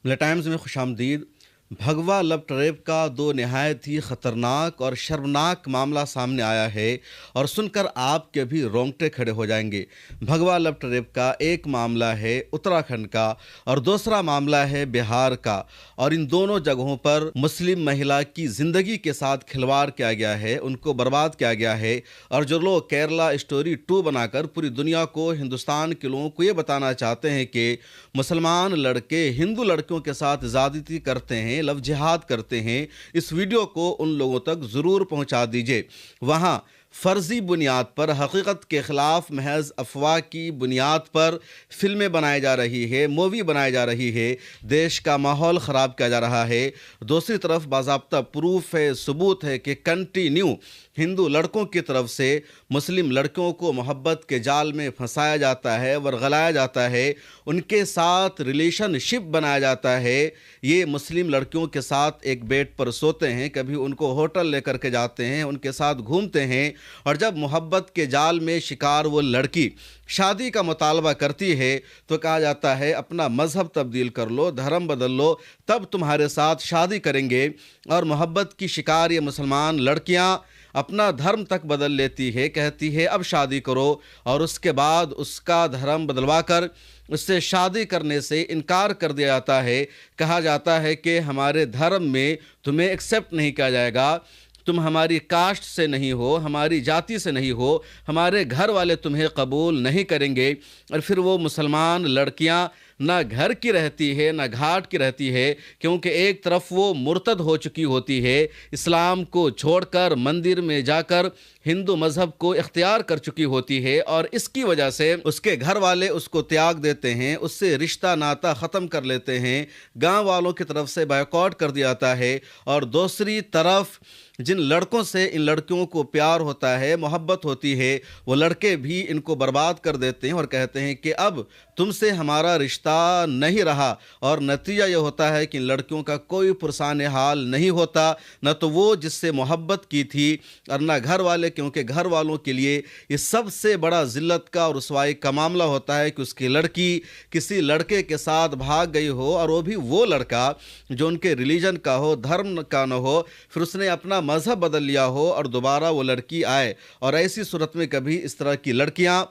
The times में खुशामदीद। भगवा love trap का दो नहायत ही ख़तरनाक और शर्मनाक मामला सामने आया है और सुनकर आपके भी रोंगटे खड़े हो जाएंगे। भगवा लव ट्रैप का एक मामला है उत्तराखंड का और दूसरा मामला है बिहार का, और इन दोनों जगहों पर मुस्लिम महिला की ज़िंदगी के साथ खिलवाड़ किया गया है, उनको बर्बाद किया गया है। और जो लोग केरला स्टोरी 2 बनाकर पूरी दुनिया को, हिंदुस्तान के लोगों को ये बताना चाहते हैं कि मुसलमान लड़के हिंदू लड़कियों के साथ ज़्यादती करते हैं, लव जिहाद करते हैं, इस वीडियो को उन लोगों तक ज़रूर पहुंचा दीजिए। वहां फर्जी बुनियाद पर, हकीकत के ख़िलाफ़ महज अफवाह की बुनियाद पर फिल्में बनाई जा रही है, मूवी बनाई जा रही है, देश का माहौल ख़राब किया जा रहा है। दूसरी तरफ बाज़ाब्ता प्रूफ है, सबूत है कि कंटिन्यू हिंदू लड़कों की तरफ से मुस्लिम लड़कियों को मोहब्बत के जाल में फंसाया जाता है, वरगलाया जाता है, उनके साथ रिलेशनशिप बनाया जाता है। ये मुस्लिम लड़कियों के साथ एक बेड पर सोते हैं, कभी उनको होटल लेकर के जाते हैं, उनके साथ घूमते हैं, और जब मोहब्बत के जाल में शिकार वो लड़की शादी का मुतालबा करती है तो कहा जाता है अपना मज़हब तब्दील कर लो, धर्म बदल लो, तब तुम्हारे साथ शादी करेंगे। और मोहब्बत की शिकार ये मुसलमान लड़कियां अपना धर्म तक बदल लेती है, कहती है अब शादी करो, और उसके बाद उसका धर्म बदलवा कर उससे शादी करने से इनकार कर दिया जाता है। कहा जाता है कि हमारे धर्म में तुम्हें एक्सेप्ट नहीं किया जाएगा, तुम हमारी कास्ट से नहीं हो, हमारी जाति से नहीं हो, हमारे घर वाले तुम्हें कबूल नहीं करेंगे। और फिर वो मुसलमान लड़कियां ना घर की रहती है ना घाट की रहती है, क्योंकि एक तरफ वो मुर्तद हो चुकी होती है, इस्लाम को छोड़कर मंदिर में जाकर हिंदू मज़हब को इख्तियार कर चुकी होती है, और इसकी वजह से उसके घर वाले उसको त्याग देते हैं, उससे रिश्ता नाता ख़त्म कर लेते हैं, गांव वालों की तरफ से बायकॉट कर दिया जाता है। और दूसरी तरफ जिन लड़कों से इन लड़कियों को प्यार होता है, मोहब्बत होती है, वो लड़के भी इनको बर्बाद कर देते हैं और कहते हैं कि अब तुमसे हमारा रिश्ता नहीं रहा। और नतीजा ये होता है कि इन लड़कियों का कोई पुरसान हाल नहीं होता, न तो वो जिससे मोहब्बत की थी और न घर वाले, क्योंकि घर वालों के लिए ये सबसे बड़ा ज़िल्लत का और रुसवाई का मामला होता है कि उसकी लड़की किसी लड़के के साथ भाग गई हो, और वो भी वो लड़का जो उनके रिलीजन का हो, धर्म का न हो, फिर उसने अपना मज़हब बदल लिया हो और दोबारा वो लड़की आए। और ऐसी सूरत में कभी इस तरह की लड़कियां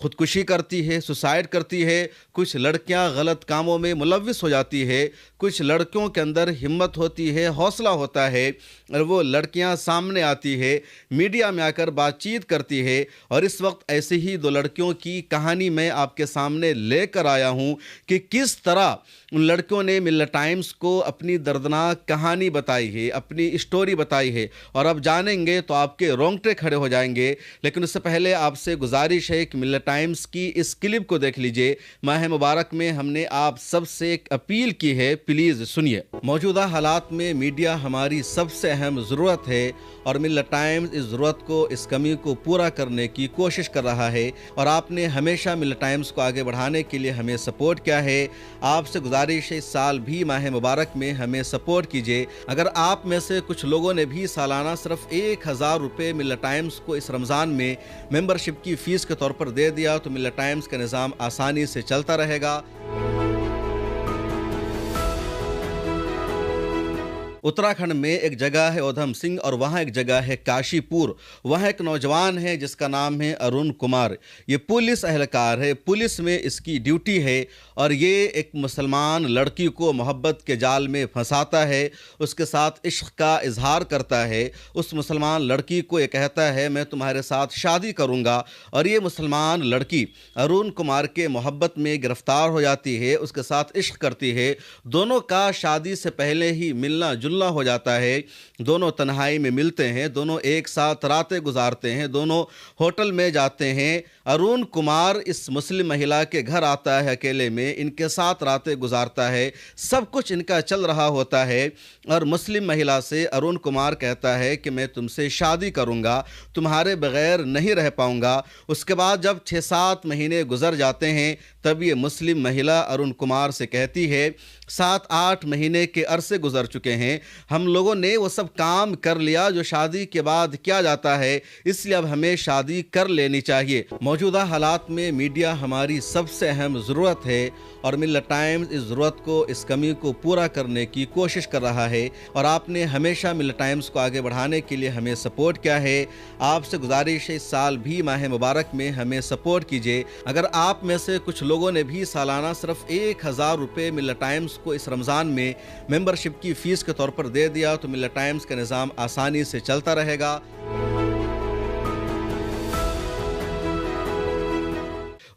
खुदकुशी करती है, सुसाइड करती है, कुछ लड़कियां गलत कामों में मुलव्विस हो जाती है, कुछ लड़कियों के अंदर हिम्मत होती है, हौसला होता है, और वो लड़कियां सामने आती है, मीडिया में आकर बातचीत करती है। और इस वक्त ऐसे ही दो लड़कियों की कहानी मैं आपके सामने लेकर आया हूं कि किस तरह उन लड़कियों ने मिल्लत टाइम्स को अपनी दर्दनाक कहानी बताई है, अपनी स्टोरी बताई है, और अब जानेंगे तो आपके रोंगटे खड़े हो जाएंगे। लेकिन उससे पहले आपसे गुजारिश है कि मिल्लत टाइम्स की इस क्लिप को देख लीजिए। माह मुबारक में हमने आप सबसे एक अपील की है, प्लीज़ सुनिए। मौजूदा हालात में मीडिया हमारी सबसे अहम ज़रूरत है, और मिल्लत टाइम्स इस ज़रूरत को, इस कमी को पूरा करने की कोशिश कर रहा है। और आपने हमेशा मिल्लत टाइम्स को आगे बढ़ाने के लिए हमें सपोर्ट किया है। आपसे गुजारिश है इस साल भी माह मुबारक में हमें सपोर्ट कीजिए। अगर आप में से कुछ लोगों ने भी सालाना सिर्फ 1000 रुपये मिल्लत टाइम्स को इस रमज़ान में मेंबरशिप की फ़ीस के तौर पर दे दिया तो मिल्लत टाइम्स का निज़ाम आसानी से चलता रहेगा। उत्तराखंड में एक जगह है उधम सिंह, और वहाँ एक जगह है काशीपुर। वहाँ एक नौजवान है जिसका नाम है अरुण कुमार। ये पुलिस एहलकार है, पुलिस में इसकी ड्यूटी है, और ये एक मुसलमान लड़की को मोहब्बत के जाल में फंसाता है, उसके साथ इश्क का इजहार करता है। उस मुसलमान लड़की को ये कहता है मैं तुम्हारे साथ शादी करूँगा, और ये मुसलमान लड़की अरुण कुमार के मोहब्बत में गिरफ्तार हो जाती है, उसके साथ इश्क करती है। दोनों का शादी से पहले ही मिलना जुलना हो जाता है, दोनों तन्हाई में मिलते हैं, दोनों एक साथ रातें गुजारते हैं, दोनों होटल में जाते हैं। अरुण कुमार इस मुस्लिम महिला के घर आता है अकेले में, इनके साथ रातें गुजारता है, सब कुछ इनका चल रहा होता है। और मुस्लिम महिला से अरुण कुमार कहता है कि मैं तुमसे शादी करूंगा, तुम्हारे बगैर नहीं रह पाऊंगा। उसके बाद जब 6-7 महीने गुजर जाते हैं तब ये मुस्लिम महिला अरुण कुमार से कहती है 7-8 महीने के अरसे गुजर चुके हैं। हम लोगों ने वो सब काम कर लिया जो शादी के बाद किया जाता है, इसलिए अब हमें शादी कर लेनी चाहिए। मौजूदा हालात में मीडिया हमारी सबसे अहम ज़रूरत है और मिल्लत टाइम्स इस ज़रूरत को, इस कमी को पूरा करने की कोशिश कर रहा है और आपने हमेशा मिल्लत टाइम्स को आगे बढ़ाने के लिए हमें सपोर्ट किया है। आपसे गुजारिश है इस साल भी माह मुबारक में हमें सपोर्ट कीजिए। अगर आप में से कुछ लोगों ने भी सालाना सिर्फ 1000 रुपये मिल्लत टाइम्स को इस रमज़ान में मेंबरशिप की फ़ीस के तौर पर दे दिया तो मिल्लत टाइम्स का निज़ाम आसानी से चलता रहेगा।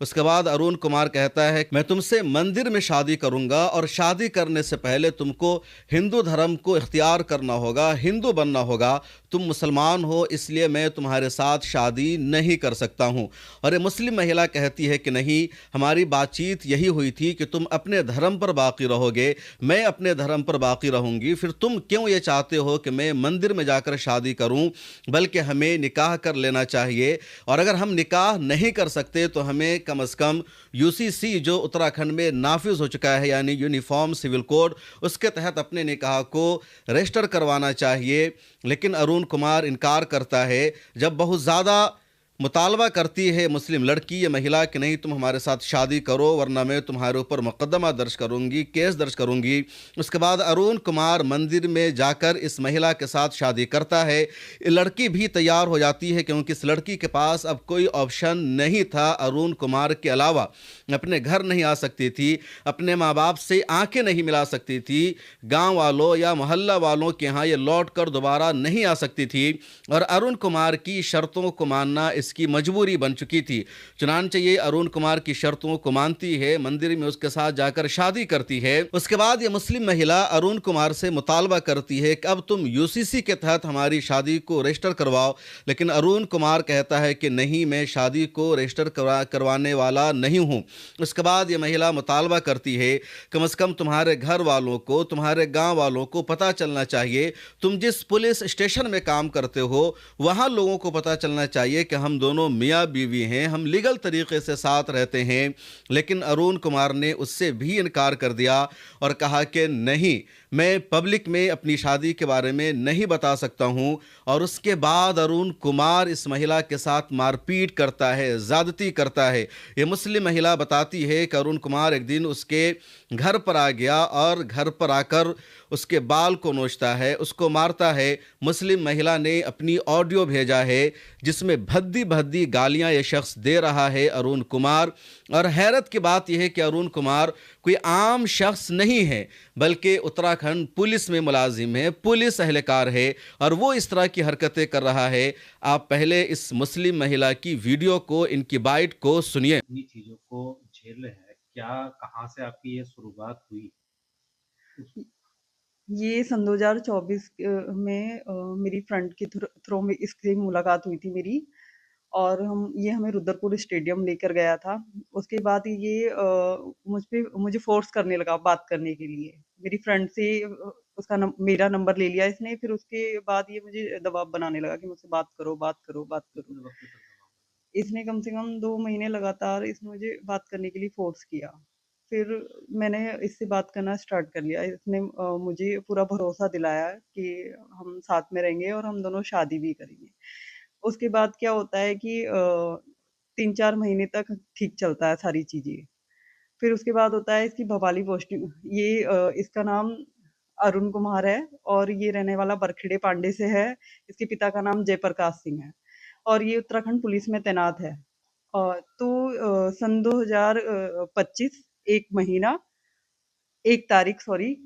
उसके बाद अरुण कुमार कहता है, मैं तुमसे मंदिर में शादी करूंगा और शादी करने से पहले तुमको हिंदू धर्म को इख्तियार करना होगा, हिंदू बनना होगा। तुम मुसलमान हो इसलिए मैं तुम्हारे साथ शादी नहीं कर सकता हूं। और ये मुस्लिम महिला कहती है कि नहीं, हमारी बातचीत यही हुई थी कि तुम अपने धर्म पर बाकी रहोगे, मैं अपने धर्म पर बाकी रहूंगी, फिर तुम क्यों ये चाहते हो कि मैं मंदिर में जाकर शादी करूं? बल्कि हमें निकाह कर लेना चाहिए और अगर हम निकाह नहीं कर सकते तो हमें कम से कम यूसीसी जो उत्तराखंड में नाफिज हो चुका है, यानी यूनिफॉर्म सिविल कोड, उसके तहत अपने निकाह को रजिस्टर करवाना चाहिए। लेकिन अरुण कुमार इनकार करता है। जब बहुत ज़्यादा मुतालबा करती है मुस्लिम लड़की, ये महिला, कि नहीं तुम हमारे साथ शादी करो वरना मैं तुम्हारे ऊपर मुकदमा दर्ज करूंगी, केस दर्ज करूंगी। उसके बाद अरुण कुमार मंदिर में जाकर इस महिला के साथ शादी करता है। ये लड़की भी तैयार हो जाती है क्योंकि इस लड़की के पास अब कोई ऑप्शन नहीं था अरुण कुमार के अलावा। अपने घर नहीं आ सकती थी, अपने माँ बाप से आंखें नहीं मिला सकती थी, गांव वालों या मोहल्ला वालों के यहाँ ये लौट कर दोबारा नहीं आ सकती थी और अरुण कुमार की शर्तों को मानना इसकी मजबूरी बन चुकी थी। चुनांचे ये अरुण कुमार की शर्तों को मानती है, मंदिर में उसके साथ जाकर शादी करती है। उसके बाद ये मुस्लिम महिला अरुण कुमार से मुतालबा करती है कि अब तुम यूसीसी के तहत हमारी शादी को रजिस्टर करवाओ। लेकिन अरुण कुमार कहता है कि नहीं, मैं शादी को रजिस्टर करवाने वाला नहीं हूँ। उसके बाद ये महिला मुतालबा करती है कम से कम तुम्हारे घर वालों को, तुम्हारे गांव वालों को पता चलना चाहिए, तुम जिस पुलिस स्टेशन में काम करते हो वहां लोगों को पता चलना चाहिए कि हम दोनों मियाँ बीवी हैं, हम लीगल तरीके से साथ रहते हैं। लेकिन अरुण कुमार ने उससे भी इनकार कर दिया और कहा कि नहीं, मैं पब्लिक में अपनी शादी के बारे में नहीं बता सकता हूं। और उसके बाद अरुण कुमार इस महिला के साथ मारपीट करता है, ज़्यादती करता है। ये मुस्लिम महिला बताती है कि अरुण कुमार एक दिन उसके घर पर आ गया और घर पर आकर उसके बाल को नोचता है, उसको मारता है। मुस्लिम महिला ने अपनी ऑडियो भेजा है जिसमें भद्दी भद्दी गालियां ये शख्स दे रहा है अरुण कुमार। और हैरत की बात यह है कि अरुण कुमार कोई आम शख्स नहीं है, बल्कि उत्तराखंड पुलिस में मुलाजिम है, पुलिस एहलकार है और वो इस तरह की हरकतें कर रहा है। आप पहले इस मुस्लिम महिला की वीडियो को, इनकी बाइट को सुनिए। इन्हीं चीज़ों को झेल रहे हैं, क्या कहाँ से आपकी ये शुरुआत हुई? ये सन 2024 में मेरी फ्रेंड के थ्रू में इससे मुलाकात हुई थी मेरी। और ये हमें रुद्रपुर स्टेडियम लेकर गया था। उसके बाद ये मुझे फोर्स करने लगा बात करने के लिए। मेरी फ्रेंड से मेरा नंबर ले लिया इसने। फिर उसके बाद ये मुझे दबाव बनाने लगा कि मुझसे बात करो, बात करो, बात करो। कितने वक़्त तक दबाव इसने कम से कम 2 महीने लगातार इसने मुझे बात करने के लिए फ़ोर्स किया। फिर मैंने इससे बात करना स्टार्ट कर लिया। इसने मुझे पूरा भरोसा दिलाया कि हम साथ में रहेंगे और हम दोनों शादी भी करेंगे। उसके बाद क्या होता है कि 3-4 महीने तक ठीक चलता है सारी चीज़ें। फिर उसके बाद होता है इसकी भवाली पोस्टिंग। ये इसका नाम अरुण कुमार है और ये रहने वाला बरखेड़े पांडे से है। इसके पिता का नाम जयप्रकाश सिंह है और ये उत्तराखंड पुलिस में तैनात है। तो सन 2025 1 महीना 1 तारीख सॉरी।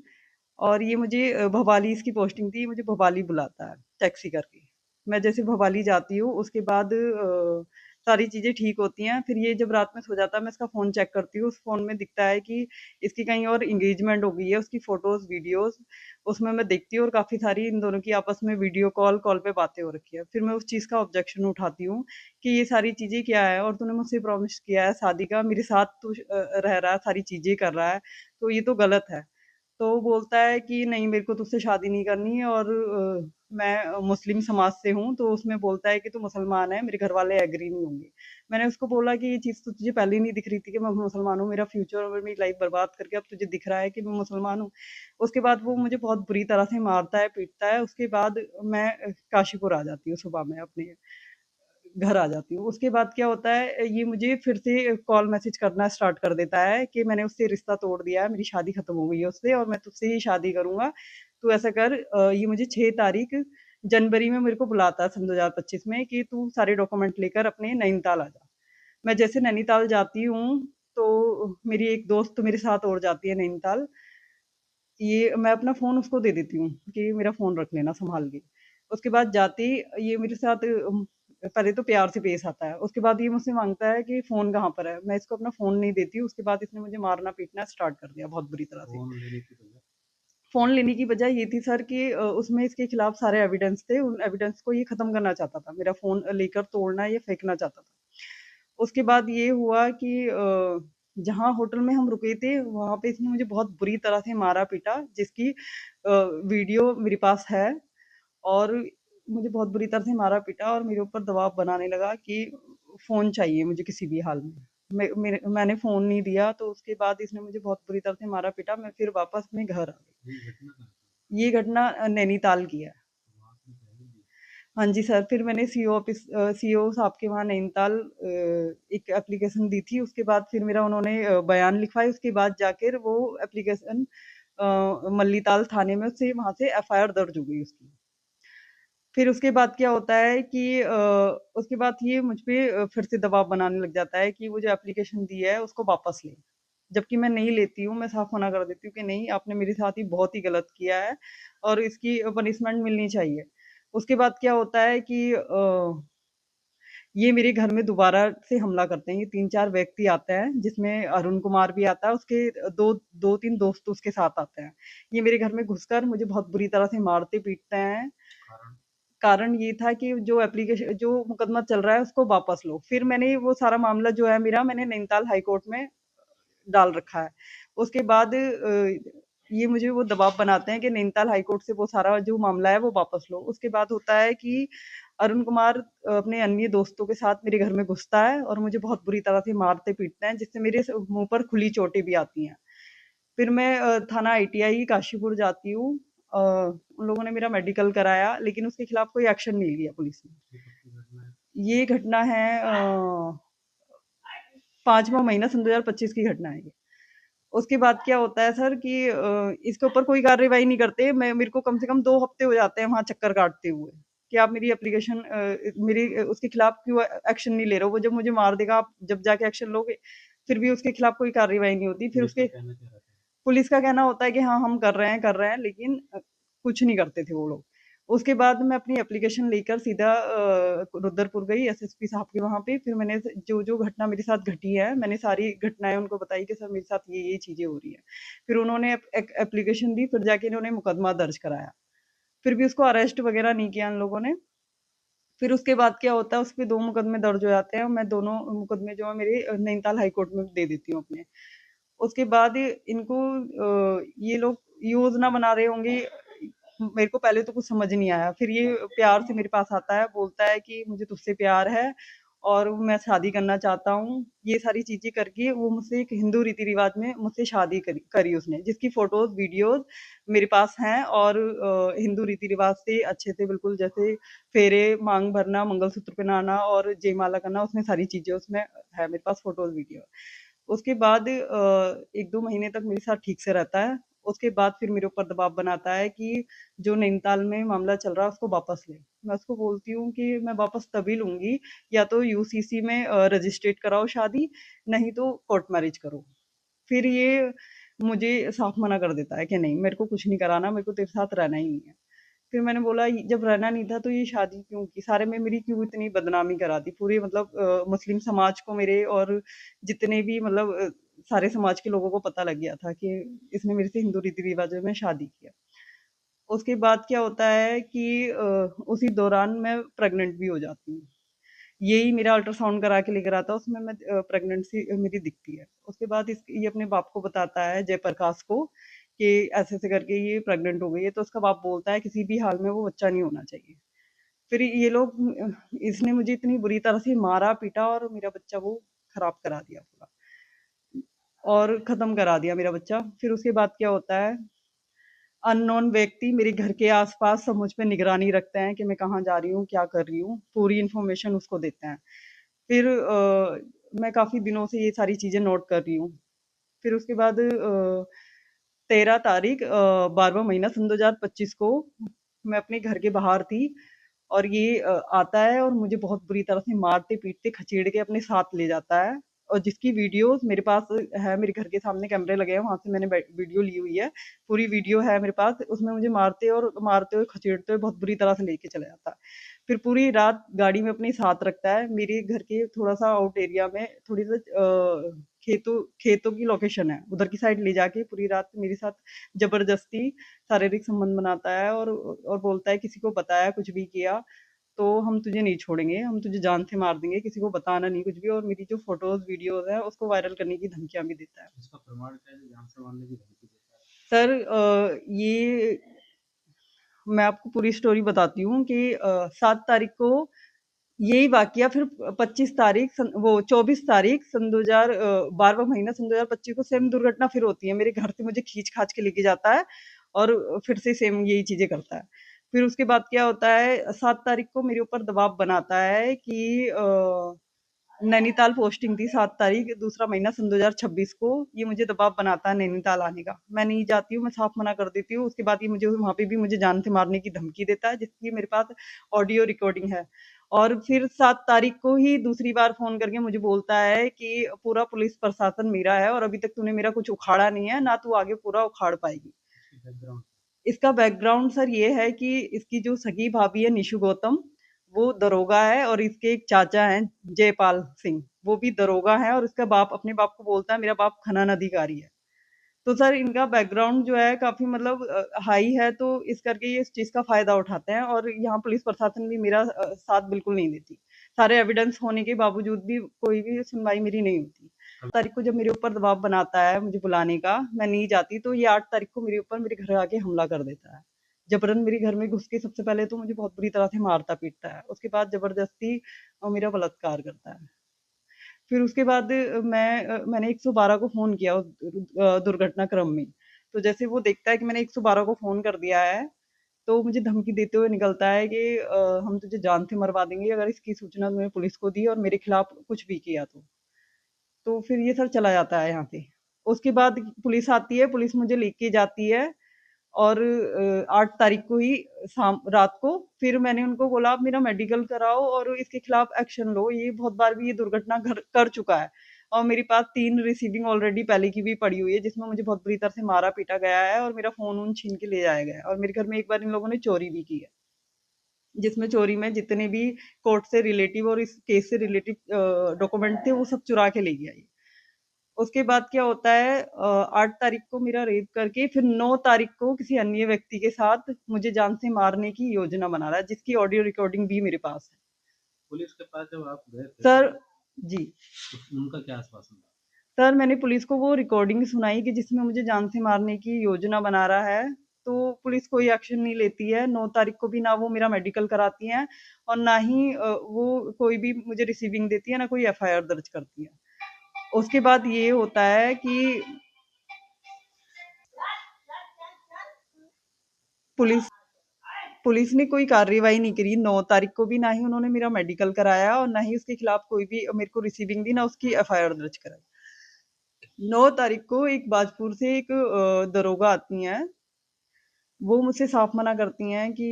और ये मुझे भवाली इसकी पोस्टिंग थी, मुझे भवाली बुलाता है टैक्सी करके। मैं जैसे भवाली जाती हूँ उसके बाद सारी चीज़ें ठीक होती हैं। फिर ये जब रात में सो जाता है मैं इसका फ़ोन चेक करती हूँ, उस फ़ोन में दिखता है कि इसकी कहीं और एंगेजमेंट हो गई है, उसकी फ़ोटोज़, वीडियोज़ उसमें मैं देखती हूँ और काफ़ी सारी इन दोनों की आपस में वीडियो कॉल पे बातें हो रखी है। फिर मैं उस चीज़ का ऑब्जेक्शन उठाती हूँ कि ये सारी चीज़ें क्या है और तूने मुझसे प्रॉमिस किया है शादी का, मेरे साथ तू रह रहा है, सारी चीज़ें कर रहा है, तो ये तो गलत है। तो वो बोलता है कि नहीं, मेरे को तुझसे शादी नहीं करनी है और मैं मुस्लिम समाज से हूँ, तो उसमें बोलता है कि तू मुसलमान है, मेरे घर वाले एग्री नहीं होंगे। मैंने उसको बोला कि ये चीज़ तो तुझे पहले ही नहीं दिख रही थी कि मैं मुसलमान हूँ, मेरा फ्यूचर और मेरी लाइफ बर्बाद करके अब तुझे दिख रहा है कि मैं मुसलमान हूँ। उसके बाद वो मुझे बहुत बुरी तरह से मारता है, पीटता है। उसके बाद मैं काशीपुर आ जाती हूँ, सुबह में अपने घर आ जाती हूँ। उसके बाद क्या होता है, ये मुझे फिर से कॉल मैसेज करना स्टार्ट कर देता है कि मैंने उससे रिश्ता तोड़ दिया है, मेरी शादी खत्म हो गई है उससे और मैं तुझसे ही शादी करूँगा। तू ऐसा कर, ये मुझे 6 तारीख जनवरी में मेरे को बुलाता है सन 2025 में कि तू सारे डॉक्यूमेंट लेकर अपने नैनीताल आ जा। मैं जैसे नैनीताल जाती हूँ, तो मेरी एक दोस्त मेरे साथ और जाती है नैनीताल। ये मैं अपना फ़ोन उसको दे देती हूँ कि मेरा फ़ोन रख लेना सँभाल के। उसके बाद जाते ही ये मेरे साथ पहले तो प्यार से पेश आता है। उसके बाद ये मुझसे माँगता है कि फ़ोन कहाँ पर है? मैं इसको अपना फ़ोन नहीं देती हूँ। उसके बाद इसने मुझे मारना-पीटना स्टार्ट कर दिया बहुत बुरी तरह से। फ़ोन लेने की वजह? फ़ोन लेने की वजह ये थी सर कि उसमें इसके खिलाफ सारे एविडेंस थे। उन एविडेंस को ये ख़त्म करना चाहता था। मेरा फ़ोन लेकर तोड़ना या फेंकना चाहता था। उसके बाद ये हुआ कि जहाँ होटल में हम रुके थे, वहाँ पे इसने मुझे बहुत बुरी तरह से मारा-पीटा, जिसकी वीडियो मेरे पास है। और मुझे बहुत बुरी तरह से मारा-पीटा और मेरे ऊपर दबाव बनाने लगा कि फ़ोन चाहिए मुझे किसी भी हाल में। मैंने फ़ोन नहीं दिया, तो उसके बाद इसने मुझे बहुत बुरी तरह से मारा-पीटा। मैं फिर वापस अपने घर आ गई। ये घटना कहाँ की? ये घटना नैनीताल की है। वहाँ आपने पहले भी? हाँ जी सर, फिर मैंने सीओ साहब के वहाँ नैनीताल एक एप्लीकेशन दी थी। उसके बाद फिर मेरा उन्होंने बयान लिखवाए। उसके बाद जाकर वो एप्लीकेशन मल्लीताल थाने में उससे वहाँ से एफआईआर दर्ज हो गई उसकी। फिर उसके बाद क्या होता है कि उसके बाद ये मुझ पे फिर से दबाव बनाने लग जाता है कि वो जो एप्लीकेशन दी है उसको वापस ले। जबकि मैं नहीं लेती हूँ, मैं साफ मना कर देती हूँ कि नहीं, आपने मेरे साथ ही बहुत ही गलत किया है और इसकी पनिशमेंट मिलनी चाहिए। उसके बाद क्या होता है कि ये मेरे घर में दोबारा से हमला करते हैं। ये 3-4 व्यक्ति आते हैं, जिसमें अरुण कुमार भी आता है, उसके 2-3 दोस्त उसके साथ आते हैं। ये मेरे घर में घुसकर मुझे बहुत बुरी तरह से मारते-पीटते हैं। कारण? कारण ये था कि जो मुकदमा चल रहा है उसको वापस लो। फिर मैंने वो सारा मामला जो है मेरा, मैंने नैनीताल हाई कोर्ट में डाल रखा है। उसके बाद ये मुझे वो दबाव बनाते हैं कि नैनीताल हाई कोर्ट से वो सारा जो मामला है वो वापस लो। उसके बाद होता है कि अरुण कुमार अपने अन्य दोस्तों के साथ मेरे घर में घुसता है और मुझे बहुत बुरी तरह से मारते-पीटते हैं, जिससे मेरे मुँह पर खुली चोटें भी आती हैं। फिर मैं थाना आईटीआई काशीपुर जाती हूँ। उन लोगों ने मेरा मेडिकल कराया, लेकिन उसके खिलाफ कोई एक्शन नहीं लिया पुलिस ने। ये कब की घटना है? ये घटना है 5वाँ महीना सन 2025 की घटना है ये। उसके बाद क्या होता है सर कि इसके ऊपर कोई कार्रवाई नहीं करते। मैं मेरे को कम से कम 2 हफ्ते हो जाते हैं वहाँ चक्कर काटते हुए कि आप मेरी एप्लीकेशन उसके खिलाफ क्यों एक्शन नहीं ले रहे हो? वो जब मुझे मार देगा, आप जब जाके एक्शन लोगे, फिर भी उसके खिलाफ कोई कार्रवाई नहीं होती। फिर पुलिस का उसके कहना क्या रहता है? पुलिस का कहना होता है कि हाँ, हम कर रहे हैं, लेकिन कुछ नहीं करते थे वो लोग। उसके बाद मैं अपनी एप्लीकेशन लेकर सीधा रुद्रपुर गई एसएसपी साहब के वहाँ पे। फिर मैंने जो घटना मेरे साथ घटी है, मैंने सारी घटनाएँ उनको बताई कि सर मेरे साथ ये चीज़ें हो रही हैं। फिर उन्होंने एक एप्लीकेशन दी, फिर जाके इन्होंने मुकदमा दर्ज कराया। फिर भी उसको अरेस्ट वगैरह नहीं किया इन लोगों ने। फिर उसके बाद क्या होता है, उस पे 2 मुकदमे दर्ज हो जाते हैं और मैं दोनों मुकदमे जो है मेरे नैनीताल हाई कोर्ट में दे देती हूँ अपने। उसके बाद इनको ये लोग योजना बना रहे होंगे। मेरे को पहले तो कुछ समझ नहीं आया। फिर ये प्यार से मेरे पास आता है, बोलता है कि मुझे तुझसे प्यार है और मैं शादी करना चाहता हूँ। ये सारी चीज़ें करके वो मुझसे एक हिंदू रीति-रिवाज में मुझसे शादी करी करी उसने, जिसकी फ़ोटोज़, वीडियोज़ मेरे पास हैं। और हिंदू रीति-रिवाज से अच्छे से बिल्कुल जैसे फेरे, मांग भरना, मंगलसूत्र पहनाना और जयमाला करना, उसमें सारी चीज़ें उसमें है मेरे पास फ़ोटोज़, वीडियो। उसके बाद 1-2 महीने तक मेरे साथ ठीक से रहता है। उसके बाद फिर मेरे ऊपर दबाव बनाता है कि जो नैनीताल में मामला चल रहा है उसको वापस ले। मैं उसको बोलती हूँ कि मैं वापस तभी लूँगी या तो यूसीसी में रजिस्ट्रेट कराओ शादी, नहीं तो कोर्ट मैरिज करो। फिर ये मुझे साफ मना कर देता है कि नहीं, मेरे को कुछ नहीं कराना, मेरे को तेरे साथ रहना ही नहीं है। फिर मैंने बोला जब रहना नहीं था तो ये शादी क्यों की? सारे में मेरी क्यों इतनी बदनामी करा दी? पूरे मतलब मुस्लिम समाज को मेरे और जितने भी मतलब सारे समाज के लोगों को पता लग गया था कि इसने मेरे से हिंदू रीति-रिवाज़ों में शादी किया। उसके बाद क्या होता है कि उसी दौरान मैं प्रेग्नेंट भी हो जाती हूँ। यही मेरा अल्ट्रासाउंड करा के लेकर आता है, उसमें प्रेगनेंसी मेरी दिखती है। उसके बाद ये अपने बाप को बताता है, जयप्रकाश को, कि ऐसे-ऐसे करके ये प्रेग्नेंट हो गई है, तो उसका बाप बोलता है किसी भी हाल में वो बच्चा नहीं होना चाहिए। फिर ये लोग इसने मुझे इतनी बुरी तरह से मारा, पीटा और मेरा बच्चा वो खराब करा दिया पूरा और ख़त्म करा दिया मेरा बच्चा। फिर उसके बाद क्या होता है, अननोन व्यक्ति मेरे घर के आस-पास सब मुझ पे निगरानी रखते हैं कि मैं कहाँ जा रही हूँ, क्या कर रही हूँ, पूरी इन्फॉर्मेशन उसको देते हैं। फिर मैं काफ़ी दिनों से ये सारी चीज़ें नोट कर रही हूँ। फिर उसके बाद 13 तारीख 12वाँ महीना सन 2025 को मैं अपने घर के बाहर थी और ये आता है और मुझे बहुत बुरी तरह से मारते-पीटते, खचेड़ के अपने साथ ले जाता है और जिसकी वीडियोज़ मेरे पास है, मेरे घर के सामने कैमरे लगे हैं, वहाँ से मैंने वीडियो ली हुई है। पूरी वीडियो है मेरे पास, उसमें मुझे मारते हुए, खचेड़ते हुए बहुत बुरी तरह से लेके चला जाता है। फिर पूरी रात गाड़ी में अपने साथ रखता है। मेरे घर के थोड़ा-सा आउट एरिया में थोड़ी-सी खेतों की लोकेशन है, उधर की साइड ले जाके पूरी रात मेरे साथ ज़बरदस्ती शारीरिक संबंध बनाता है और बोलता है किसी को बताया कुछ भी किया तो हम तुझे नहीं छोड़ेंगे, हम तुझे जान से मार देंगे, किसी को बताना नहीं कुछ भी और मेरी जो फ़ोटोज़, वीडियोज़ हैं उसको वायरल करने की धमकियाँ भी देता है। इसका प्रमाण क्या है जो जान से मारने की धमकी देता है? सर ये मैं आपको पूरी स्टोरी बताती हूँ कि 7 तारीख को यही वाक़या फिर 25 तारीख सन वो 24 तारीख सन 12वाँ महीना सन 2025 को सेम दुर्घटना फिर होती है। मेरे घर से मुझे खींच-खाच के लेके जाता है और फिर से सेम यही चीज़ें करता है। फिर उसके बाद क्या होता है 7 तारीख को मेरे ऊपर दबाव बनाता है कि नैनीताल पोस्टिंग थी 7 तारीख दूसरा महीना सन 2026 को, ये मुझे दबाव बनाता है नैनीताल आने का। मैं नहीं जाती हूँ, मैं साफ मना कर देती हूँ। उसके बाद ये मुझे वहाँ पे भी मुझे जान से मारने की धमकी देता है, जिसकी मेरे पास ऑडियो रिकॉर्डिंग है। और फिर 7 तारीख को ही दूसरी बार फ़ोन करके मुझे बोलता है कि पूरा पुलिस प्रशासन मेरा है और अभी तक तूने मेरा कुछ उखाड़ा नहीं है, ना तू आगे पूरा उखाड़ पाएगी। इसकी बैकग्राउंड इसका बैकग्राउंड सर ये है कि इसकी जो सगी भाभी है निशु गौतम, वो दरोगा है और इसके एक चाचा हैं जयपाल सिंह, वो भी दरोगा हैं और इसका बाप अपने बाप को बोलता है मेरा बाप खनन अधिकारी है। तो सर इनका बैकग्राउंड जो है काफ़ी मतलब हाई है तो इस करके ये इस चीज़ का फ़ायदा उठाते हैं और यहाँ पुलिस प्रशासन भी मेरा साथ बिल्कुल नहीं देती। सारे एविडेंस होने के बावजूद भी कोई भी सुनवाई मेरी नहीं होती। तारीख को जब मेरे ऊपर दबाव बनाता है मुझे बुलाने का, मैं नहीं जाती तो ये 8 तारीख को मेरे ऊपर मेरे घर आके हमला कर देता है। जबरन मेरे घर में घुस के सबसे पहले तो मुझे बहुत बुरी तरह से मारता-पीटता है। उसके बाद ज़बरदस्ती मेरा बलात्कार करता है। फिर उसके बाद मैंने 112 को फ़ोन किया दुर्घटना क्रम में। तो जैसे वो देखता है कि मैंने 112 को फ़ोन कर दिया है, तो मुझे धमकी देते हुए निकलता है कि हम तुझे जान से मरवा देंगे अगर इसकी सूचना तूने पुलिस को दी और मेरे खिलाफ कुछ भी किया तो। तो फिर ये सर चला जाता है यहाँ से। उसके बाद पुलिस आती है, पुलिस मुझे लेके जाती है और 8 तारीख को ही रात को फिर मैंने उनको बोला आप मेरा मेडिकल कराओ और इसके खिलाफ एक्शन लो। ये बहुत बार भी ये दुर्घटना कर चुका है और मेरे पास 3 रिसीविंग ऑलरेडी पहले की भी पड़ी हुई है जिसमें मुझे बहुत बुरी तरह से मारा-पीटा गया है और मेरा फ़ोन-वोन छीन के ले जाया गया है और मेरे घर में एक बार इन लोगों ने चोरी भी की है। जिसमें चोरी में जितने भी कोर्ट से रिलेटिव और इस केस से रिलेटिव डॉक्यूमेंट थे वो सब चुरा के ले गया ये। उसके बाद क्या होता है 8 तारीख को मेरा रेप करके फिर 9 तारीख को किसी अन्य व्यक्ति के साथ मुझे जान से मारने की योजना बना रहा है, जिसकी ऑडियो रिकॉर्डिंग भी मेरे पास है। पुलिस के पास जब आप गए थे सर तो जी। उनका क्या आश्वासन था? सर मैंने पुलिस को वो रिकॉर्डिंग सुनाई कि जिसमें मुझे जान से मारने की योजना बना रहा है, तो पुलिस कोई एक्शन नहीं लेती है। 9 तारीख को भी ना वो मेरा मेडिकल कराती हैं और ना ही वो कोई भी मुझे रिसीविंग देती है, ना कोई एफआईआर दर्ज करती है। उसके बाद ये होता है कि पुलिस पुलिस ने कोई कार्रवाई नहीं करी 9 तारीख को भी, ना ही उन्होंने मेरा मेडिकल कराया और ना ही उसके खिलाफ कोई भी मेरे को रिसीविंग दी, ना उसकी एफआईआर दर्ज कराई। 9 तारीख को एक बाजपुर से एक दरोगा आती हैं, वो मुझसे साफ मना करती हैं कि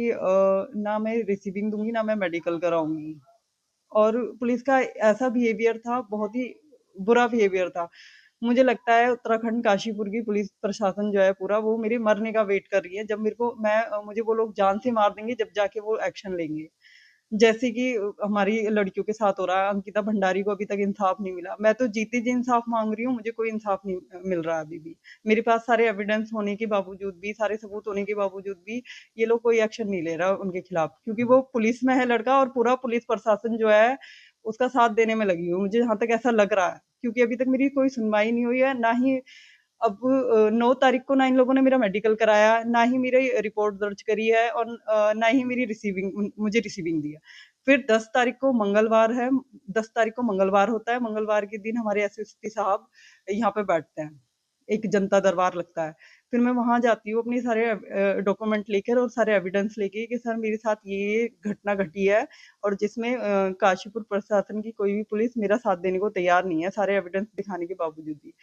ना मैं रिसीविंग दूँगी, ना मैं मेडिकल कराऊँगी। और पुलिस का ऐसा बिहेवियर था, बहुत ही बुरा बिहेवियर था। मुझे लगता है उत्तराखंड काशीपुर की पुलिस प्रशासन जो है पूरा वो मेरे मरने का वेट कर रही है। जब मुझे वो लोग जान से मार देंगे जब जाके वो एक्शन लेंगे। जैसे कि हमारी लड़कियों के साथ हो रहा है, अंकिता भंडारी को अभी तक इंसाफ नहीं मिला। मैं तो जीते जी इंसाफ माँग रही हूँ, मुझे कोई इंसाफ नहीं मिल रहा है अभी भी। मेरे पास सारे एविडेंस होने के बावजूद भी, सारे सबूत होने के बावजूद भी ये लोग कोई एक्शन नहीं ले रहा उनके खिलाफ क्योंकि वो पुलिस में है लड़का और पूरा पुलिस प्रशासन जो है उसका साथ देने में लगी हूँ। मुझे जहाँ तक ऐसा लग रहा है क्योंकि अभी तक मेरी कोई सुनवाई नहीं हुई है, ना ही अब 9 तारीख को ना इन लोगों ने मेरा मेडिकल कराया, ना ही मेरी रिपोर्ट दर्ज करी है और ना ही मेरी मुझे रिसीविंग दिया। फिर 10 तारीख को मंगलवार है, 10 तारीख को मंगलवार होता है, मंगलवार के दिन हमारे एसएसपी साहब यहाँ पे बैठते हैं, एक जनता दरबार लगता है। फिर मैं वहाँ जाती हूँ अपने सारे डॉक्यूमेंट लेकर और सारे एविडेंस लेके कि सर मेरे साथ ये घटना घटी है और जिसमें काशीपुर प्रशासन की कोई भी पुलिस मेरा साथ देने को तैयार नहीं है, सारे एविडेंस दिखाने के बावजूद भी।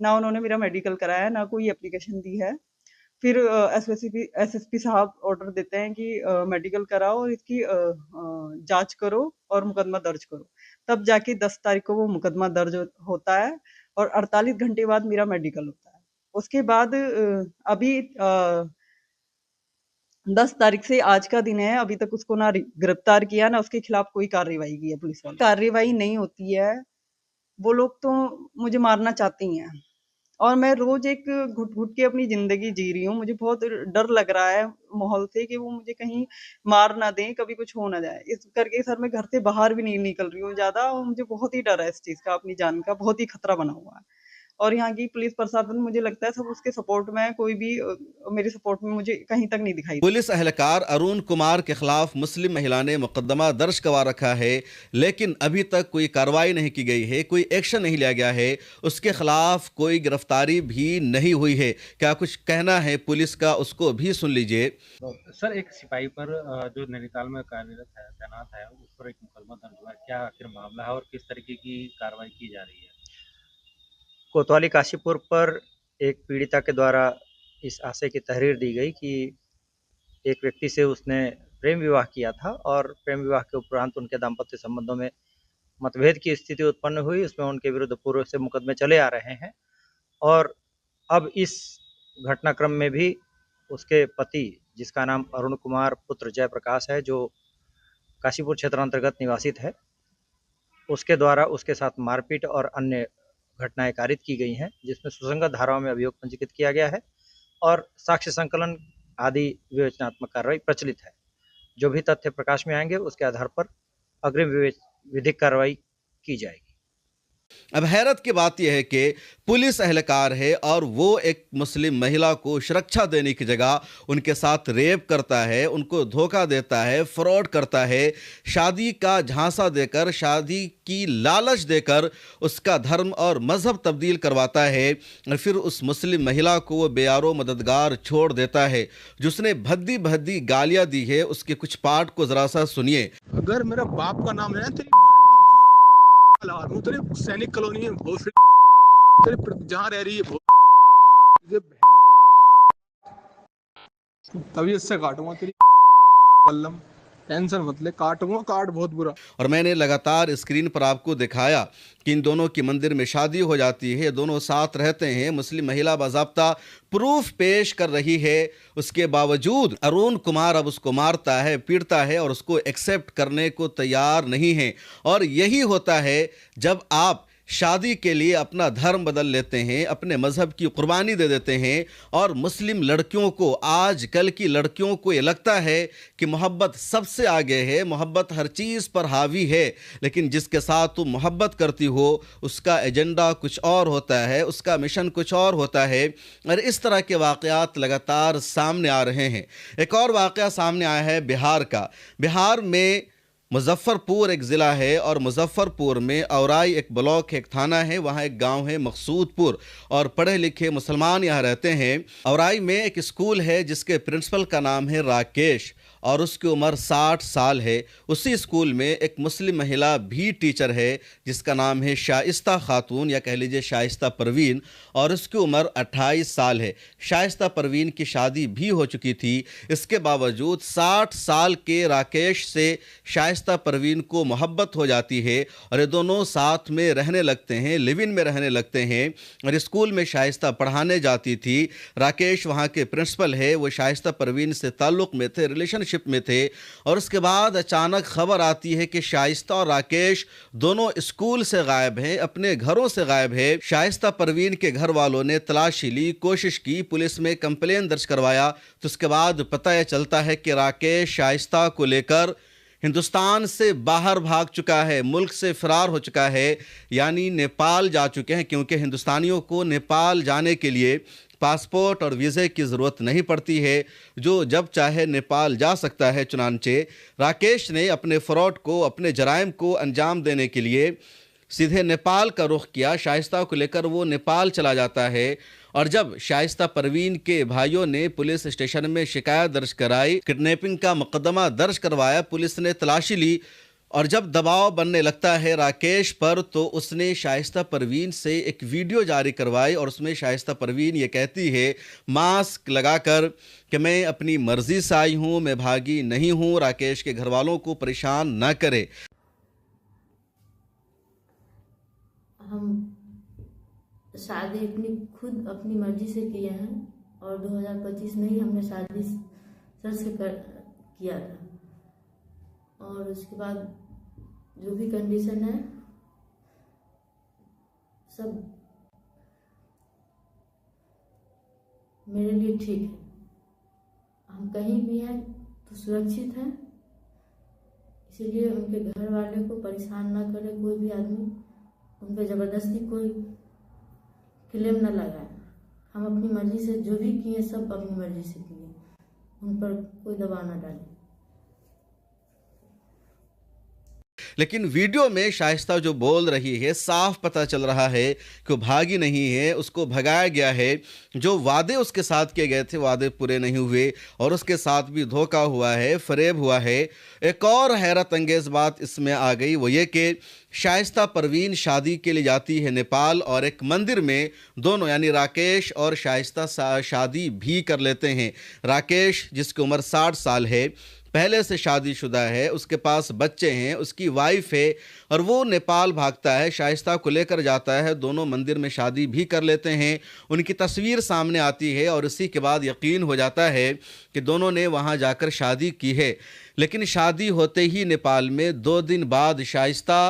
ना उन्होंने मेरा मेडिकल कराया, ना कोई एप्लीकेशन दी है। फिर एसएसपी साहब ऑर्डर देते हैं कि मेडिकल कराओ और इसकी जांच करो और मुकदमा दर्ज करो। तब जाके 10 तारीख को वो मुकदमा दर्ज होता है और 48 घंटे बाद मेरा मेडिकल होता है। उसके बाद अभी 10 तारीख से आज का दिन है, अभी तक उसको ना गिरफ्तार किया, ना उसके खिलाफ कोई कार्रवाई की है पुलिस वालों। कार्रवाई नहीं होती है, वो लोग तो मुझे मारना चाहती हैं और मैं रोज एक घुट-घुट के अपनी ज़िंदगी जी रही हूँ। मुझे बहुत डर लग रहा है माहौल से कि वो मुझे कहीं मार ना दें, कभी कुछ हो ना जाए। इस करके सर मैं घर से बाहर भी नहीं निकल रही हूँ ज़्यादा और मुझे बहुत ही डर है इस चीज़ का, अपनी जान का बहुत ही खतरा बना हुआ है। और यहाँ की पुलिस प्रशासन मुझे लगता है सब उसके सपोर्ट में है, कोई भी मेरे सपोर्ट में मुझे कहीं तक नहीं दिखाई। पुलिस एहलकार अरुण कुमार के खिलाफ मुस्लिम महिला ने मुकदमा दर्ज करवा रखा है, लेकिन अभी तक कोई कार्रवाई नहीं की गई है, कोई एक्शन नहीं लिया गया है, उसके खिलाफ कोई गिरफ्तारी भी नहीं हुई है। क्या कुछ कहना है पुलिस का, उसको भी सुन लीजिए। सर, एक सिपाही पर जो नैनीताल में कार्यरत है, तैनात है, उस पर एक मुकदमा दर्ज हुआ है। क्या आखिर मामला है और किस तरीके की कार्रवाई की जा रही है? कोतवाली काशीपुर पर एक पीड़िता के द्वारा इस आशय की तहरीर दी गई कि एक व्यक्ति से उसने प्रेम विवाह किया था और प्रेम विवाह के उपरांत उनके दाम्पत्य संबंधों में मतभेद की स्थिति उत्पन्न हुई। उसमें उनके विरुद्ध पूर्व से मुकदमे चले आ रहे हैं और अब इस घटनाक्रम में भी उसके पति, जिसका नाम अरुण कुमार पुत्र जयप्रकाश है, जो काशीपुर क्षेत्र अंतर्गत निवासित है, उसके द्वारा उसके साथ मारपीट और अन्य घटनाएं कारित की गई हैं, जिसमें सुसंगत धाराओं में अभियोग पंजीकृत किया गया है और साक्ष्य संकलन आदि विवेचनात्मक कार्रवाई प्रचलित है। जो भी तथ्य प्रकाश में आएंगे उसके आधार पर अग्रिम विधिक कार्रवाई की जाएगी। अब हैरत की बात यह है कि पुलिस एहलकार है और वो एक मुस्लिम महिला को सुरक्षा देने की जगह उनके साथ रेप करता है, उनको धोखा देता है, फ्रॉड करता है, शादी का झांसा देकर, शादी की लालच देकर उसका धर्म और मजहब तब्दील करवाता है और फिर उस मुस्लिम महिला को वो बेयारो मददगार छोड़ देता है। जिसने भद्दी भद्दी गालियां दी है उसके कुछ पार्ट को जरा सा सुनिए। अगर मेरा बाप का नाम है तेरे सैनिक कॉलोनी में बहुत तेरे जहाँ रह रही है तभी इससे काटूंगा तेरी कलम, टेंशन मत ले, काटूंगा, काट बहुत बुरा। और मैंने लगातार स्क्रीन पर आपको दिखाया कि इन दोनों की मंदिर में शादी हो जाती है, दोनों साथ रहते हैं, मुस्लिम महिला बाज़ाब्ता प्रूफ पेश कर रही है, उसके बावजूद अरुण कुमार अब उसको मारता है, पीटता है और उसको एक्सेप्ट करने को तैयार नहीं है। और यही होता है जब आप शादी के लिए अपना धर्म बदल लेते हैं, अपने मजहब की कुर्बानी दे देते हैं। और मुस्लिम लड़कियों को, आजकल की लड़कियों को ये लगता है कि मोहब्बत सबसे आगे है, मोहब्बत हर चीज़ पर हावी है, लेकिन जिसके साथ तुम मोहब्बत करती हो उसका एजेंडा कुछ और होता है, उसका मिशन कुछ और होता है। और इस तरह के वाक़यात लगातार सामने आ रहे हैं। एक और वाक़या सामने आया है बिहार का। बिहार में मुजफ्फरपुर एक ज़िला है और मुजफ्फरपुर में औराई एक ब्लॉक है, एक थाना है, वहाँ एक गांव है मकसूदपुर और पढ़े लिखे मुसलमान यहाँ रहते हैं। औराई में एक स्कूल है जिसके प्रिंसिपल का नाम है राकेश और उसकी उम्र 60 साल है। उसी स्कूल में एक मुस्लिम महिला भी टीचर है जिसका नाम है शाइस्ता खातून या कह लीजिए शाइस्ता परवीन और उसकी उम्र 28 साल है। शाइस्ता परवीन की शादी भी हो चुकी थी, इसके बावजूद 60 साल के राकेश से शाइस्ता परवीन को मोहब्बत हो जाती है और ये दोनों साथ में रहने लगते हैं, लिव इन में रहने लगते हैं। और स्कूल में शाइस्ता पढ़ाने जाती थी। राकेश वहाँ के प्रिंसिपल है, वो शाइस्ता परवीन से ताल्लुक़ में थे, रिलेशनशिप में थे। और उसके बाद अचानक खबर आती है कि शाइस्ता और राकेश दोनों स्कूल से गायब हैं, अपने घरों से गायब है। शाइस्ता परवीन के घर वालों ने तलाशी ली, कोशिश की, पुलिस में कंप्लेन दर्ज करवाया। तो उसके बाद पता यह चलता है कि राकेश शाइस्ता को लेकर हिंदुस्तान से बाहर भाग चुका है, मुल्क से फरार हो चुका है, यानी नेपाल जा चुके हैं, क्योंकि हिंदुस्तानियों को नेपाल जाने के लिए पासपोर्ट और वीज़े की ज़रूरत नहीं पड़ती है, जो जब चाहे नेपाल जा सकता है। चुनांचे राकेश ने अपने फ्रॉड को, अपने जराइम को अंजाम देने के लिए सीधे नेपाल का रुख किया। शाइस्ता को लेकर वो नेपाल चला जाता है और जब शाइस्ता परवीन के भाइयों ने पुलिस स्टेशन में शिकायत दर्ज कराई, किडनैपिंग का मुकदमा दर्ज करवाया, पुलिस ने तलाशी ली और जब दबाव बनने लगता है राकेश पर, तो उसने शाइस्ता परवीन से एक वीडियो जारी करवाई और उसमें शाइस्ता परवीन ये कहती है मास्क लगाकर कि मैं अपनी मर्जी से आई हूँ, मैं भागी नहीं हूँ, राकेश के घर वालों को परेशान न करे। हम शादी खुद अपनी मर्जी से किए हैं और 2025 में ही हमने शादी सर से किया था और उसके बाद जो भी कंडीशन है सब मेरे लिए ठीक है। हम कहीं भी हैं तो सुरक्षित हैं, इसीलिए उनके घर वाले को परेशान ना करे कोई भी आदमी, उन पर ज़बरदस्ती कोई क्लेम न लगाए। हम अपनी मर्जी से जो भी किए सब अपनी मर्जी से किए, उन पर कोई दबाव न डाले। लेकिन वीडियो में शाइस्ता जो बोल रही है, साफ पता चल रहा है कि वो भागी नहीं है, उसको भगाया गया है। जो वादे उसके साथ किए गए थे, वादे पूरे नहीं हुए और उसके साथ भी धोखा हुआ है, फरेब हुआ है। एक और हैरत अंगेज़ बात इसमें आ गई, वो ये कि शाइस्ता परवीन शादी के लिए जाती है नेपाल और एक मंदिर में दोनों यानी राकेश और शाइस्ता शादी भी कर लेते हैं। राकेश जिसकी उम्र 60 साल है, पहले से शादीशुदा है, उसके पास बच्चे हैं, उसकी वाइफ है और वो नेपाल भागता है, शाइस्ता को लेकर जाता है, दोनों मंदिर में शादी भी कर लेते हैं। उनकी तस्वीर सामने आती है और इसी के बाद यकीन हो जाता है कि दोनों ने वहाँ जाकर शादी की है। लेकिन शादी होते ही नेपाल में 2 दिन बाद शाइस्ता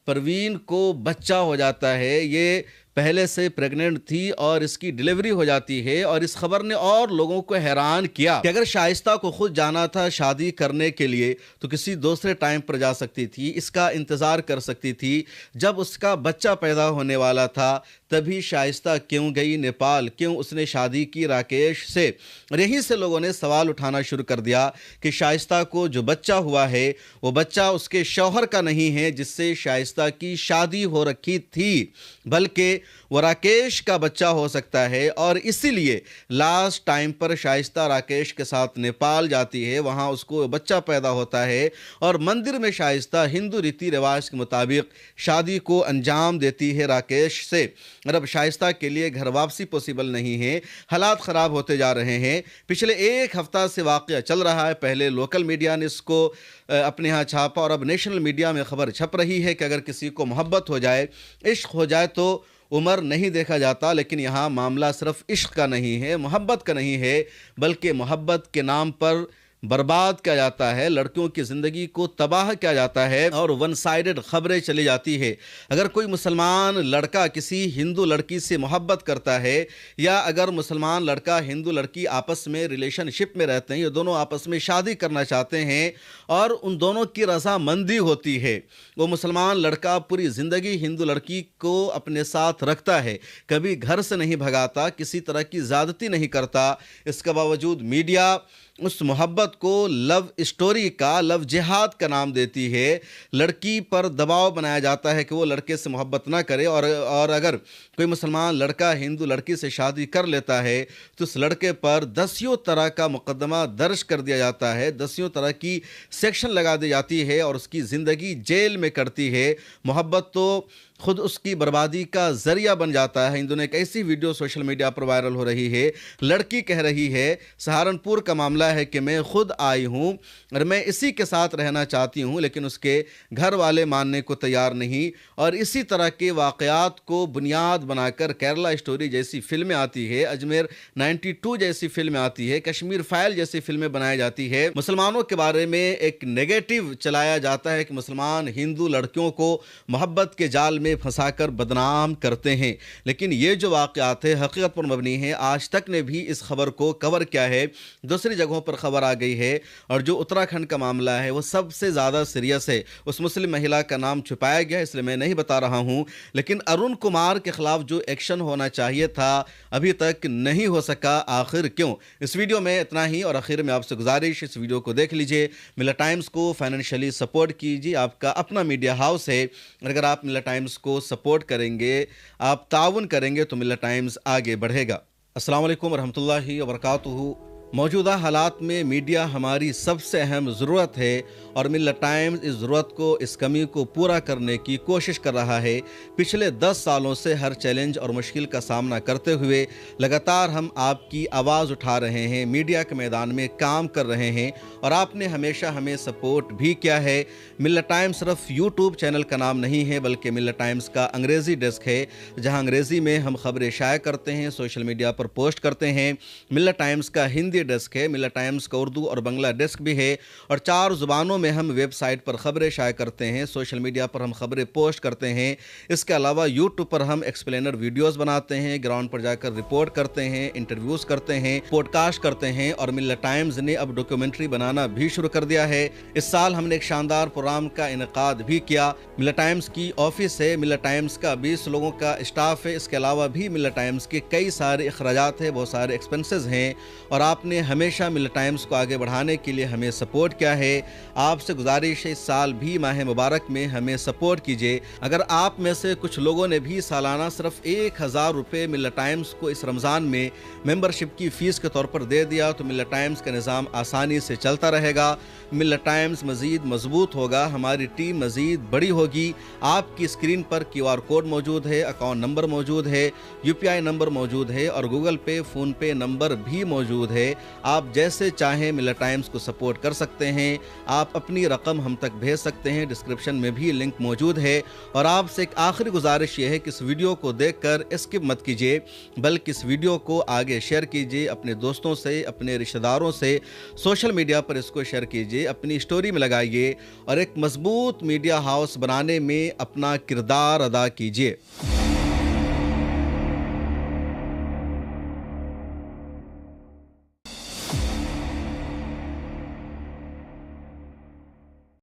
परवीन को बच्चा हो जाता है। ये पहले से प्रेग्नेंट थी और इसकी डिलीवरी हो जाती है और इस खबर ने और लोगों को हैरान किया कि अगर शाइस्ता को खुद जाना था शादी करने के लिए तो किसी दूसरे टाइम पर जा सकती थी, इसका इंतज़ार कर सकती थी। जब उसका बच्चा पैदा होने वाला था तभी शाइस्ता क्यों गई नेपाल, क्यों उसने शादी की राकेश से। और यहीं से लोगों ने सवाल उठाना शुरू कर दिया कि शाइस्ता को जो बच्चा हुआ है वो बच्चा उसके शौहर का नहीं है जिससे शाइस्ता की शादी हो रखी थी, बल्कि वो राकेश का बच्चा हो सकता है। और इसीलिए लास्ट टाइम पर शाइस्ता राकेश के साथ नेपाल जाती है, वहाँ उसको बच्चा पैदा होता है और मंदिर में शाइस्ता हिंदू रीति रिवाज के मुताबिक शादी को अंजाम देती है राकेश से। और अब शाइस्ता के लिए घर वापसी पॉसिबल नहीं है, हालात ख़राब होते जा रहे हैं। पिछले 1 हफ्ता से वाक़या चल रहा है, पहले लोकल मीडिया ने इसको अपने यहाँ छापा और अब नेशनल मीडिया में खबर छप रही है कि अगर किसी को मोहब्बत हो जाए, इश्क हो जाए तो उम्र नहीं देखा जाता। लेकिन यहाँ मामला सिर्फ इश्क का नहीं है, मोहब्बत का नहीं है, बल्कि मोहब्बत के नाम पर बर्बाद किया जाता है, लड़कियों की ज़िंदगी को तबाह किया जाता है और वन साइडेड खबरें चली जाती है। अगर कोई मुसलमान लड़का किसी हिंदू लड़की से मोहब्बत करता है या अगर मुसलमान लड़का हिंदू लड़की आपस में रिलेशनशिप में रहते हैं, ये दोनों आपस में शादी करना चाहते हैं और उन दोनों की रज़ामंदी होती है, वो मुसलमान लड़का पूरी ज़िंदगी हिंदू लड़की को अपने साथ रखता है, कभी घर से नहीं भगाता, किसी तरह की ज़्यादती नहीं करता। इसके बावजूद मीडिया उस मोहब्बत को लव स्टोरी का, लव जिहाद का नाम देती है। लड़की पर दबाव बनाया जाता है कि वो लड़के से मोहब्बत ना करे और अगर कोई मुसलमान लड़का हिंदू लड़की से शादी कर लेता है तो उस लड़के पर 10 तरह का मुकदमा दर्ज कर दिया जाता है, 10 तरह की सेक्शन लगा दी जाती है और उसकी ज़िंदगी जेल में कटती है। मोहब्बत तो खुद उसकी बर्बादी का ज़रिया बन जाता है। इन दिनों एक ऐसी वीडियो सोशल मीडिया पर वायरल हो रही है, लड़की कह रही है, सहारनपुर का मामला है कि मैं खुद आई हूँ और मैं इसी के साथ रहना चाहती हूँ, लेकिन उसके घर वाले मानने को तैयार नहीं। और इसी तरह के वाक़यात को बुनियाद बनाकर केरला स्टोरी जैसी फिल्में आती है, अजमेर 92 जैसी फिल्में आती है, कश्मीर फाइल जैसी फिल्में बनाई जाती है। मुसलमानों के बारे में एक नेगेटिव चलाया जाता है कि मुसलमान हिंदू लड़कियों को मोहब्बत के जाल में में फंसाकर बदनाम करते हैं। लेकिन ये जो वाक़यात है हकीकत पर मबनी है। आज तक ने भी इस खबर को कवर किया है, दूसरी जगहों पर खबर आ गई है। और जो उत्तराखंड का मामला है वो सबसे ज़्यादा सीरियस है। उस मुस्लिम महिला का नाम छुपाया गया, इसलिए मैं नहीं बता रहा हूँ। लेकिन अरुण कुमार के खिलाफ जो एक्शन होना चाहिए था अभी तक नहीं हो सका। आखिर क्यों? इस वीडियो में इतना ही। और आखिर में आपसे गुजारिश, इस वीडियो को देख लीजिए, मिल्ला टाइम्स को फाइनेंशियली सपोर्ट कीजिए। आपका अपना मीडिया हाउस है। अगर आप मिल्ला टाइम्स को सपोर्ट करेंगे, आप ताउन करेंगे तो मिल्ला टाइम्स आगे बढ़ेगा। अस्सलाम वालेकुम रहमतुल्लाहि व बरकातुहू। मौजूदा हालात में मीडिया हमारी सबसे अहम ज़रूरत है और मिल्ला टाइम्स इस ज़रूरत को, इस कमी को पूरा करने की कोशिश कर रहा है। पिछले 10 सालों से हर चैलेंज और मुश्किल का सामना करते हुए लगातार हम आपकी आवाज़ उठा रहे हैं, मीडिया के मैदान में काम कर रहे हैं और आपने हमेशा हमें सपोर्ट भी किया है। मिल्ला टाइम्स सिर्फ यूट्यूब चैनल का नाम नहीं है, बल्कि मिल्ला टाइम्स का अंग्रेज़ी डेस्क है, जहाँ अंग्रेज़ी में हम खबरें शाया करते हैं, सोशल मीडिया पर पोस्ट करते हैं। मिल्ला टाइम्स का हिंदी डेस्क है, मिल्ला टाइम्स का उर्दू और बंगला डेस्क भी है और 4 ज़ुबानों में हम वेबसाइट पर खबरें शाया करते हैं, सोशल मीडिया पर हम खबरें पोस्ट करते हैं। इसके अलावा यूट्यूब पर हम एक्सप्लेनर वीडियोस बनाते हैं, ग्राउंड पर जाकर रिपोर्ट करते हैं, इंटरव्यूज़ करते हैं, पॉडकास्ट करते हैं और मिल्ला टाइम्स ने अब डॉक्यूमेंट्री बनाना भी शुरू कर दिया है। इस साल हमने एक शानदार प्रोग्राम का इनेकाद भी किया। मिल्ला टाइम्स की ऑफिस है, मिल्ला टाइम्स का 20 लोगों का स्टाफ है। इसके अलावा भी मिल्ला टाइम्स के कई सारे अखराजात हैं, बहुत सारे एक्सपेंसेस हैं और आपने हमेशा मिल्ला टाइम्स को आगे बढ़ाने के लिए हमें सपोर्ट किया है। आपसे गुजारिश है, इस साल भी माह मुबारक में हमें सपोर्ट कीजिए। अगर आप में से कुछ लोगों ने भी सालाना सिर्फ 1000 रुपये मिल्ला टाइम्स को इस रमज़ान में मेंबरशिप की फ़ीस के तौर पर दे दिया तो मिल्ला टाइम्स का निज़ाम आसानी से चलता रहेगा। मिल्ला टाइम्स मज़ीद मजबूत होगा, हमारी टीम मज़ीद बड़ी होगी। आपकी स्क्रीन पर QR कोड मौजूद है, अकाउंट नंबर मौजूद है, UPI नंबर मौजूद है और गूगल पे, फ़ोन पे नंबर भी मौजूद है। आप जैसे चाहें मिल्ला टाइम्स को सपोर्ट कर सकते हैं। आप अपनी रकम हम तक भेज सकते हैं, डिस्क्रिप्शन में भी लिंक मौजूद है। और आपसे एक आखिरी गुजारिश ये है कि इस वीडियो को देखकर स्किप मत कीजिए, बल्कि इस वीडियो को आगे शेयर कीजिए अपने दोस्तों से, अपने रिश्तेदारों से, सोशल मीडिया पर इसको शेयर कीजिए, अपनी स्टोरी में लगाइए और एक मजबूत मीडिया हाउस बनाने में अपना किरदार अदा कीजिए।